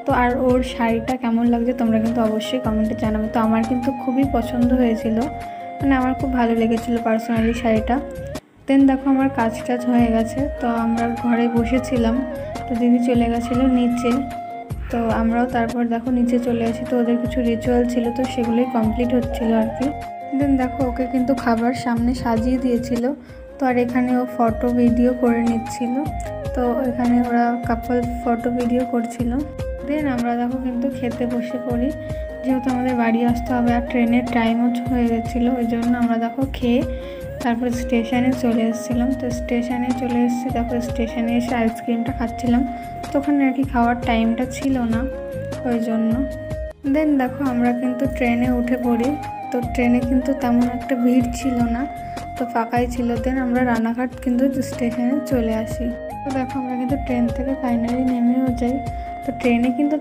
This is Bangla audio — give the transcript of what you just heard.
তো আর ওর শাড়িটা কেমন লাগছে তোমরা কিন্তু অবশ্যই কমেন্টে জানাবে। তো আমার কিন্তু খুবই পছন্দ হয়েছিল, মানে আমার খুব ভালো লেগেছিলো পার্সোনালি শাড়িটা। দেন দেখো আমার কাজ টাজ হয়ে গেছে, তো আমরা ঘরে বসেছিলাম, তো দিদি চলে গেছিলো নিচে, তো আমরাও তারপর দেখো নিচে চলে আসি। তো ওদের কিছু রিচুয়াল ছিল, তো সেগুলোই কমপ্লিট হচ্ছিলো আর কি। দেন দেখো ওকে কিন্তু খাবার সামনে সাজিয়ে দিয়েছিল, তো আর এখানে ও ফটো ভিডিও করে নিচ্ছিল, তো এখানে ওরা কাপল ফটো ভিডিও করছিল। দেন আমরা দেখো কিন্তু খেতে বসে পড়ি, যেহেতু আমাদের বাড়ি আসতে হবে আর ট্রেনের টাইমও হয়ে গেছিলো, ওই জন্য আমরা দেখো খেয়ে তারপর স্টেশনে চলে এসেছিলাম। তো স্টেশনে চলে এসেছি, তারপর স্টেশনে এসে আইসক্রিমটা খাচ্ছিলাম, তো ওখানে আর কি খাওয়ার টাইমটা ছিল না ওই জন্য। দেন দেখো আমরা কিন্তু ট্রেনে উঠে পড়ি, তো ট্রেনে কিন্তু তেমন একটা ভিড় ছিল না, তো ফাঁকাই ছিল। দেন আমরা রানাঘাট কিন্তু স্টেশনে চলে আসি। তো দেখো আমরা কিন্তু ট্রেন থেকে ফাইনালি নেমেও যাই। তো ট্রেনে কিন্তু